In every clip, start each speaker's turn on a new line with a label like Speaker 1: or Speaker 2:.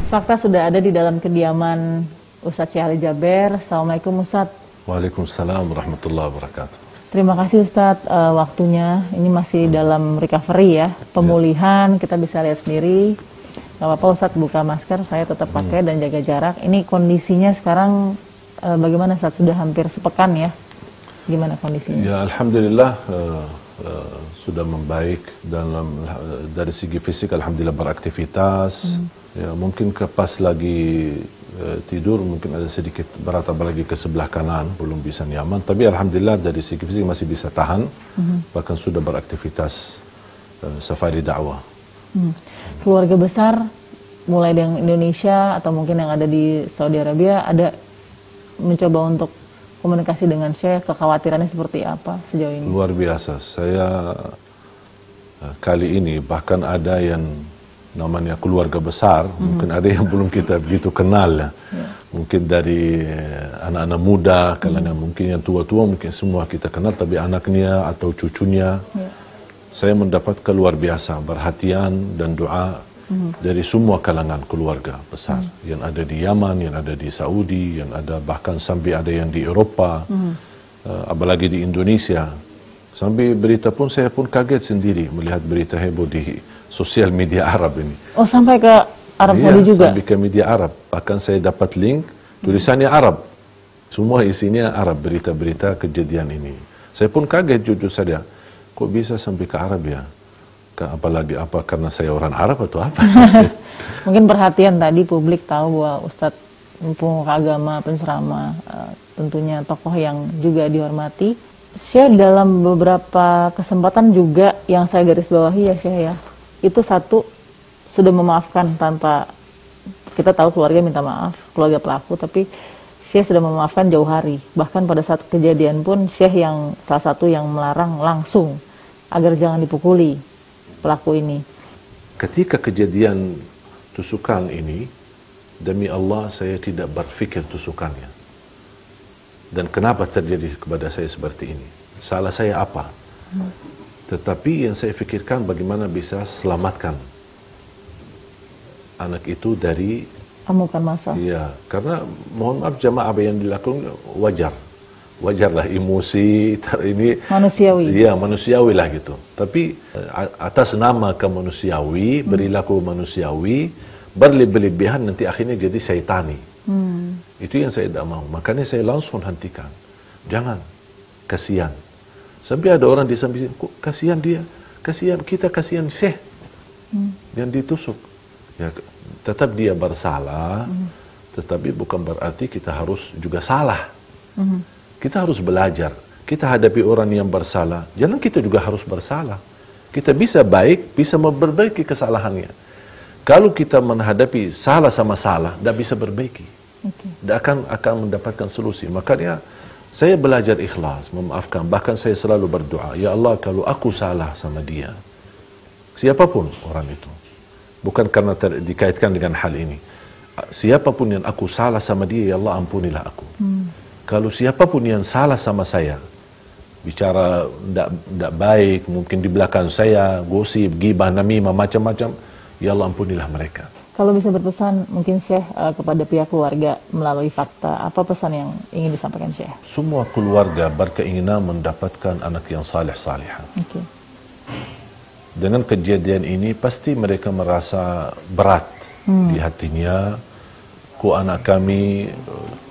Speaker 1: Fakta sudah ada di dalam kediaman Ustadz Syekh Ali Jaber. Assalamualaikum Ustadz.
Speaker 2: Waalaikumsalam warahmatullahi wabarakatuh.
Speaker 1: Terima kasih Ustadz waktunya. Ini masih dalam recovery ya, pemulihan. Kita bisa lihat sendiri. Gak apa-apa Ustadz buka masker, saya tetap pakai dan jaga jarak. Ini kondisinya sekarang bagaimana Ustadz? Sudah hampir sepekan ya. Gimana kondisinya?
Speaker 2: Ya alhamdulillah sudah membaik dari segi fisik, alhamdulillah beraktivitas. Ya mungkin pas lagi tidur mungkin ada sedikit berat apalagi ke sebelah kanan, belum bisa nyaman. Tapi alhamdulillah dari segi fisik masih bisa tahan. Bahkan sudah beraktivitas safari dakwah.
Speaker 1: Keluarga besar mulai dari Indonesia atau mungkin yang ada di Saudi Arabia ada mencoba untuk komunikasi dengan Syekh, kekhawatirannya seperti apa sejauh ini?
Speaker 2: Luar biasa. Saya kali ini bahkan ada yang namanya keluarga besar, mungkin ada yang belum kita begitu kenal ya. Mungkin dari anak-anak muda, kalangan mungkin yang tua-tua mungkin semua kita kenal, tapi anaknya atau cucunya. Saya mendapat luar biasa perhatian dan doa dari semua kalangan keluarga besar yang ada di Yaman, yang ada di Saudi, yang ada bahkan sampai ada yang di Eropa, apalagi di Indonesia. Sampai berita pun saya pun kaget sendiri melihat berita heboh di sosial media Arab ini.
Speaker 1: Oh sampai ke Arab Saudi juga?
Speaker 2: Sampai ke media Arab. Bahkan saya dapat link tulisannya Arab. Semua isinya Arab, berita-berita kejadian ini. Saya pun kaget jujur saja. Kok bisa sampai ke Arab ya? Apalagi apa karena saya orang Arab atau apa?
Speaker 1: Mungkin perhatian tadi publik tahu bahwa Ustadz pemuka agama, penceramah, tentunya tokoh yang juga dihormati. Syekh dalam beberapa kesempatan juga yang saya garis bawahi ya Syekh ya, itu satu sudah memaafkan tanpa kita tahu keluarga minta maaf, keluarga pelaku, tapi Syekh sudah memaafkan jauh hari. Bahkan pada saat kejadian pun Syekh yang salah satu yang melarang langsung agar jangan dipukuli pelaku ini.
Speaker 2: Ketika kejadian tusukan ini, demi Allah saya tidak berpikir tusukannya. Dan kenapa terjadi kepada saya seperti ini? Salah saya apa? Tetapi yang saya pikirkan bagaimana bisa selamatkan anak itu dari
Speaker 1: amukan massa.
Speaker 2: Iya, karena mohon maaf jamaah apa yang dilakukan wajarlah emosi ini
Speaker 1: manusiawi.
Speaker 2: Iya, manusiawi lah gitu. Tapi atas nama kemanusiawi, perilaku manusiawi, berlebihan nanti akhirnya jadi syaitani. Itu yang saya tidak mau. Makanya saya langsung hentikan. Jangan, kasihan. Sampai ada orang di samping, kok kasihan dia, kasihan kita, kasihan Syekh yang ditusuk. Ya, tetap dia bersalah, tetapi bukan berarti kita harus juga salah. Kita harus belajar. Kita hadapi orang yang bersalah, jangan kita juga harus bersalah. Kita bisa baik, bisa memperbaiki kesalahannya. Kalau kita menghadapi salah sama salah, tidak bisa perbaiki. Tidak akan mendapatkan solusi. Makanya saya belajar ikhlas, memaafkan. Bahkan saya selalu berdoa, ya Allah kalau aku salah sama dia, siapapun orang itu, bukan karena dikaitkan dengan hal ini, siapapun yang aku salah sama dia, ya Allah ampunilah aku. Kalau siapapun yang salah sama saya, bicara tidak baik, mungkin di belakang saya, gosip, ghibah, namimah, macam-macam, ya Allah ampunilah mereka.
Speaker 1: Kalau bisa berpesan mungkin Syekh kepada pihak keluarga melalui fakta, apa pesan yang ingin disampaikan Syekh?
Speaker 2: Semua keluarga berkeinginan mendapatkan anak yang saleh-salihah. Dengan kejadian ini pasti mereka merasa berat di hatinya. Kok anak kami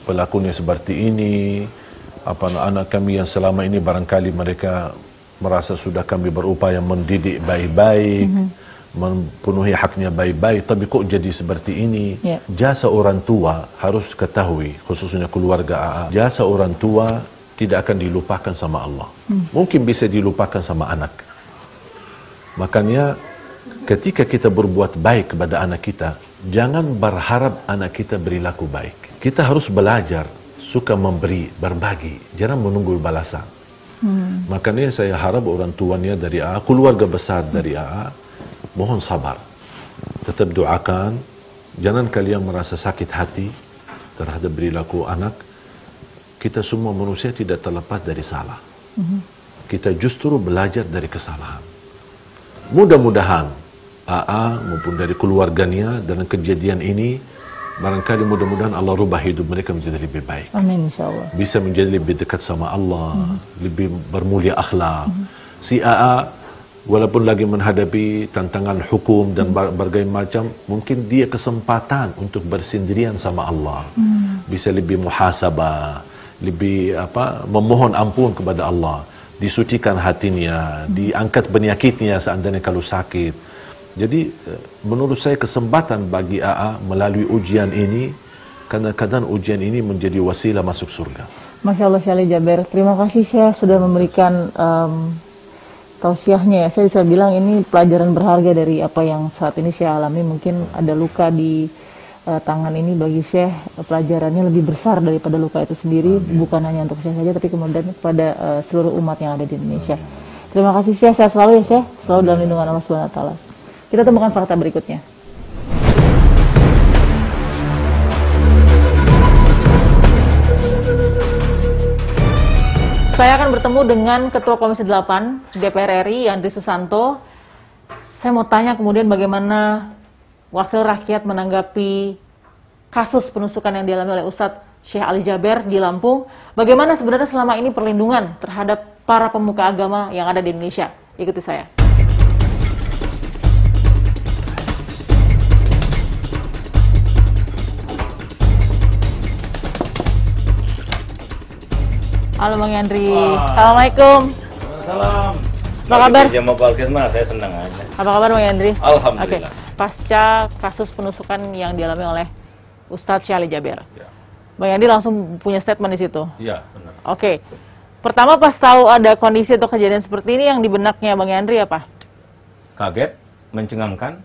Speaker 2: pelakunya seperti ini, anak kami yang selama ini barangkali mereka merasa sudah kami berupaya mendidik baik-baik, memenuhi haknya baik-baik, tapi kok jadi seperti ini. Jasa orang tua harus ketahui, khususnya keluarga AA, jasa orang tua tidak akan dilupakan sama Allah. Mungkin bisa dilupakan sama anak. Makanya ketika kita berbuat baik kepada anak kita, jangan berharap anak kita berlaku baik. Kita harus belajar suka memberi, berbagi, jangan menunggu balasan. Makanya saya harap orang tuanya dari AA, keluarga besar dari AA, mohon sabar. Tetap doakan, jangan kalian merasa sakit hati terhadap perilaku anak. Kita semua manusia tidak terlepas dari salah. Kita justru belajar dari kesalahan. Mudah-mudahan AA maupun dari keluarganya dalam kejadian ini. Barangkali mudah-mudahan Allah rubah hidup mereka menjadi lebih baik.
Speaker 1: Amin, insyaAllah.
Speaker 2: Bisa menjadi lebih dekat sama Allah, lebih bermulia akhlak. Si AA, walaupun lagi menghadapi tantangan hukum dan berbagai macam, mungkin dia kesempatan untuk bersendirian sama Allah. Bisa lebih muhasabah, lebih memohon ampun kepada Allah. Disucikan hatinya, diangkat penyakitnya seandainya kalau sakit. Jadi menurut saya kesempatan bagi AA melalui ujian ini, kadang-kadang ujian ini menjadi wasilah masuk surga.
Speaker 1: Masya Allah, Syekh Ali Jaber. Terima kasih Syekh sudah memberikan tausiahnya ya. Saya bisa bilang ini pelajaran berharga dari apa yang saat ini Syekh alami. Mungkin ada luka di tangan ini bagi Syekh, pelajarannya lebih besar daripada luka itu sendiri. Bukan hanya untuk Syekh saja, tapi kemudian kepada seluruh umat yang ada di Indonesia. Terima kasih Syekh, sehat selalu ya Syekh. Selalu dalam lindungan Allah Subhanahu wa Ta'ala. Kita temukan fakta berikutnya. Saya akan bertemu dengan Ketua Komisi 8 DPR RI, Yandri Susanto. Saya mau tanya kemudian bagaimana Wakil Rakyat menanggapi kasus penusukan yang dialami oleh Ustadz Syekh Ali Jaber di Lampung. Bagaimana sebenarnya selama ini perlindungan terhadap para pemuka agama yang ada di Indonesia. Ikuti saya. Halo Bang Yandri, Assalamualaikum.
Speaker 3: Salam.
Speaker 1: Apa kabar?
Speaker 3: Jamaah Balkismas, saya senang aja.
Speaker 1: Apa kabar Bang Yandri?
Speaker 3: Alhamdulillah.
Speaker 1: Oke. Pasca kasus penusukan yang dialami oleh Ustadz Syekh Ali Jaber,
Speaker 3: Ya.
Speaker 1: Bang Yandri langsung punya statement di situ.
Speaker 3: Iya, benar.
Speaker 1: Oke. Pertama pas tahu ada kondisi atau kejadian seperti ini, yang di benaknya Bang Yandri apa?
Speaker 3: Kaget, mencengangkan,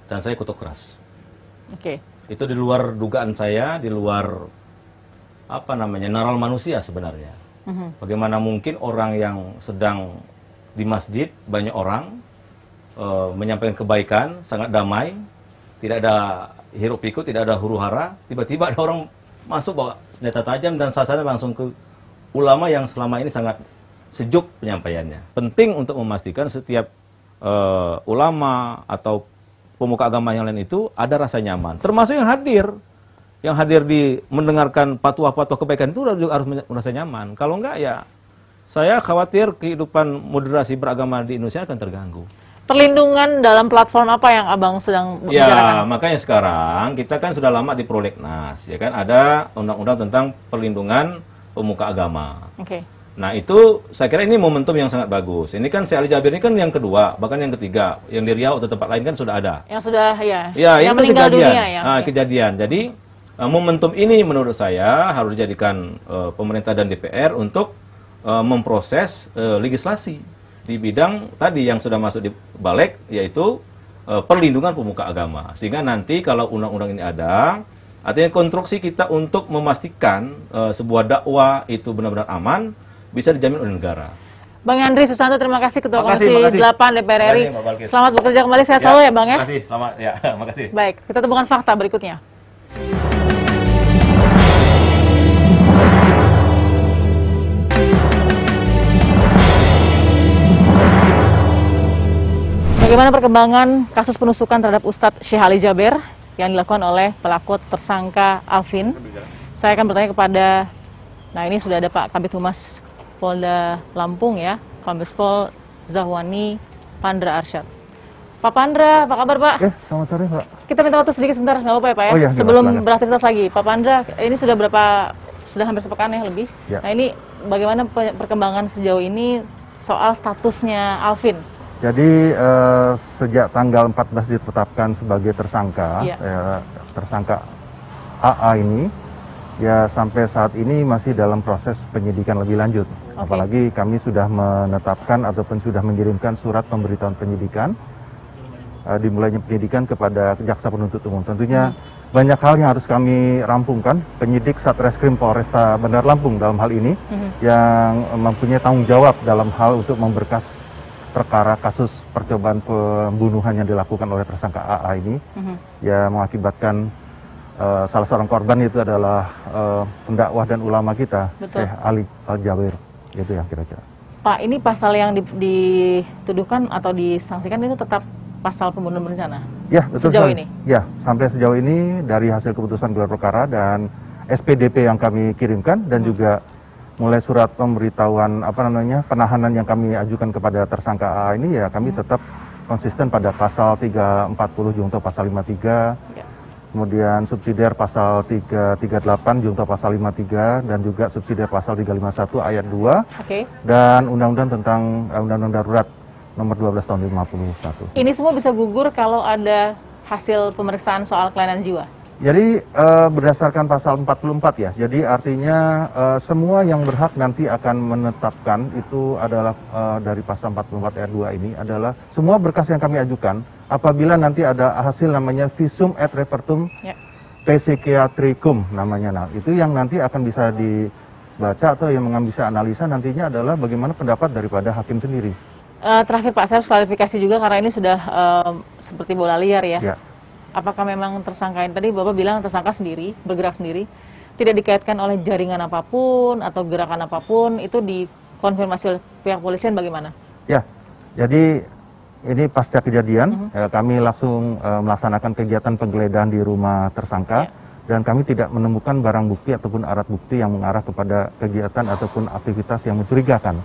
Speaker 3: dan saya kutuk keras.
Speaker 1: Oke.
Speaker 3: Itu di luar dugaan saya, di luar naral manusia sebenarnya. Bagaimana mungkin orang yang sedang di masjid, banyak orang, menyampaikan kebaikan, sangat damai, tidak ada hiruk pikuk, tidak ada huru hara, tiba-tiba ada orang masuk bawa senjata tajam dan sasaran langsung ke ulama yang selama ini sangat sejuk penyampaiannya. Penting untuk memastikan setiap ulama atau pemuka agama yang lain itu ada rasa nyaman, termasuk yang hadir di mendengarkan fatwa-fatwa kebaikan itu juga harus merasa nyaman. Kalau enggak ya saya khawatir kehidupan moderasi beragama di Indonesia akan terganggu.
Speaker 1: Perlindungan dalam platform apa yang Abang sedang bicarakan?
Speaker 3: Ya, makanya sekarang kita kan sudah lama di prolegnas, ya kan, ada undang-undang tentang perlindungan pemuka agama.
Speaker 1: Oke.
Speaker 3: Nah itu saya kira ini momentum yang sangat bagus. Ini kan Syekh Ali Jaber ini kan yang kedua, bahkan yang ketiga, yang di Riau atau tempat lain kan sudah ada.
Speaker 1: Yang sudah
Speaker 3: Ya,
Speaker 1: yang
Speaker 3: itu
Speaker 1: meninggal
Speaker 3: kejadian.
Speaker 1: dunia ya. Oke.
Speaker 3: Kejadian. Jadi momentum ini menurut saya harus dijadikan pemerintah dan DPR untuk memproses legislasi di bidang tadi yang sudah masuk di balik, yaitu perlindungan pemuka agama. Sehingga nanti kalau undang-undang ini ada, artinya konstruksi kita untuk memastikan sebuah dakwah itu benar-benar aman, bisa dijamin oleh negara.
Speaker 1: Bang Yandri Susanto, terima kasih Ketua
Speaker 3: Makasih,
Speaker 1: Komisi
Speaker 3: makasih.
Speaker 1: 8 DPR RI.
Speaker 3: Makasih, Mbak Balkis.
Speaker 1: Selamat bekerja kembali, sehat selalu ya Bang ya.
Speaker 3: Makasih, selamat ya, makasih.
Speaker 1: Baik, kita temukan fakta berikutnya. Bagaimana perkembangan kasus penusukan terhadap Ustadz Syekh Ali Jaber yang dilakukan oleh pelaku tersangka Alvin? Saya akan bertanya kepada, nah ini sudah ada Pak Kabid Humas Polda Lampung ya, Kombes Pol Zahwani Pandra Arsyad. Pak Pandra, apa kabar Pak?
Speaker 4: Oke, selamat sore Pak.
Speaker 1: Kita minta waktu sedikit sebentar, nggak apa-apa ya Pak ya?
Speaker 4: Oh iya,
Speaker 1: Sebelum
Speaker 4: silakan.
Speaker 1: beraktivitas lagi. Pak Pandra, ini sudah hampir sepekan ya lebih.
Speaker 4: Ya.
Speaker 1: Nah ini bagaimana perkembangan sejauh ini soal statusnya Alvin?
Speaker 4: Jadi sejak tanggal 14 ditetapkan sebagai tersangka,
Speaker 1: Iya.
Speaker 4: Tersangka AA ini, ya sampai saat ini masih dalam proses penyidikan lebih lanjut. Apalagi kami sudah menetapkan ataupun sudah mengirimkan surat pemberitahuan penyidikan, dimulainya penyidikan kepada Jaksa Penuntut Umum. Tentunya banyak hal yang harus kami rampungkan. Penyidik Satreskrim Polresta Bandar Lampung dalam hal ini, yang mempunyai tanggung jawab dalam hal untuk memberkas perkara kasus percobaan pembunuhan yang dilakukan oleh tersangka AA ini, ya mengakibatkan salah seorang korban itu adalah pendakwah dan ulama kita, Syekh Ali Jaber, gitu ya kira-kira.
Speaker 1: Pak, ini pasal yang dituduhkan atau disangsikan itu tetap pasal pembunuhan berencana?
Speaker 4: Ya, betul
Speaker 1: sejauh
Speaker 4: sekali.
Speaker 1: ini?
Speaker 4: Ya, sampai sejauh ini dari hasil keputusan gelar perkara dan SPDP yang kami kirimkan dan juga mulai surat pemberitahuan penahanan yang kami ajukan kepada tersangka AA ini, ya kami tetap konsisten pada pasal 340 junto pasal 53, kemudian subsidiar pasal 338 junto pasal 53, dan juga subsidiar pasal 351 ayat 2, dan undang-undang tentang undang-undang darurat nomor 12 tahun 51.
Speaker 1: Ini semua bisa gugur kalau ada hasil pemeriksaan soal kelainan jiwa?
Speaker 4: Jadi berdasarkan pasal 44 ya, jadi artinya semua yang berhak nanti akan menetapkan itu adalah dari pasal 44 ayat 2 ini adalah semua berkas yang kami ajukan apabila nanti ada hasil namanya visum et repertum psikiatricum namanya. Nah, itu yang nanti akan bisa dibaca atau yang bisa analisa nantinya adalah bagaimana pendapat daripada hakim sendiri.
Speaker 1: Terakhir Pak, saya harus klarifikasi juga karena ini sudah seperti bola liar ya. Apakah memang tersangka ini, tadi Bapak bilang tersangka sendiri, bergerak sendiri, tidak dikaitkan oleh jaringan apapun atau gerakan apapun, itu dikonfirmasi oleh pihak polisian bagaimana? Ya, jadi ini pasca kejadian, kami langsung melaksanakan kegiatan penggeledahan di rumah tersangka, dan kami tidak menemukan barang bukti ataupun alat bukti yang mengarah kepada kegiatan ataupun aktivitas yang mencurigakan.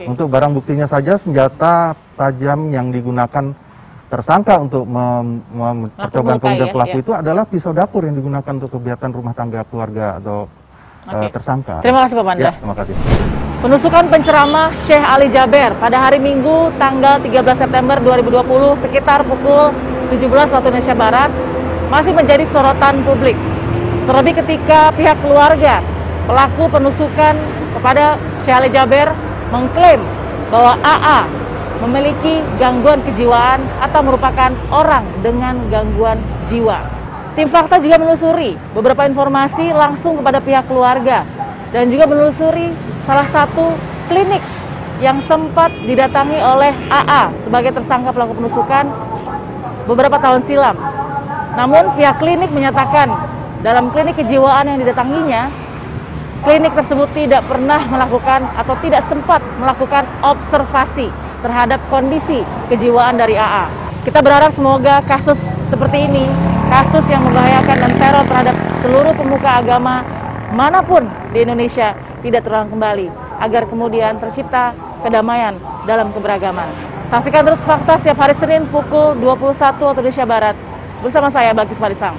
Speaker 1: Untuk barang buktinya saja, senjata tajam yang digunakan tersangka untuk percobaan pemuda pelaku itu adalah pisau dapur yang digunakan untuk kegiatan rumah tangga keluarga atau tersangka. Terima kasih Pak Pandra.
Speaker 4: Ya, terima kasih.
Speaker 1: Penusukan penceramah Syekh Ali Jaber pada hari Minggu tanggal 13 September 2020 sekitar pukul 17 waktu Indonesia Barat masih menjadi sorotan publik. Terlebih ketika pihak keluarga pelaku penusukan kepada Syekh Ali Jaber mengklaim bahwa AA memiliki gangguan kejiwaan atau merupakan orang dengan gangguan jiwa. Tim Fakta juga menelusuri beberapa informasi langsung kepada pihak keluarga dan juga menelusuri salah satu klinik yang sempat didatangi oleh AA sebagai tersangka pelaku penusukan beberapa tahun silam. Namun pihak klinik menyatakan dalam klinik kejiwaan yang didatanginya, klinik tersebut tidak pernah melakukan atau tidak sempat melakukan observasi terhadap kondisi kejiwaan dari AA. Kita berharap semoga kasus seperti ini, kasus yang membahayakan dan teror terhadap seluruh pemuka agama manapun di Indonesia tidak terulang kembali, agar kemudian tercipta kedamaian dalam keberagaman. Saksikan terus Fakta setiap hari Senin pukul 21 waktu Indonesia Barat bersama saya Balkis Parisang.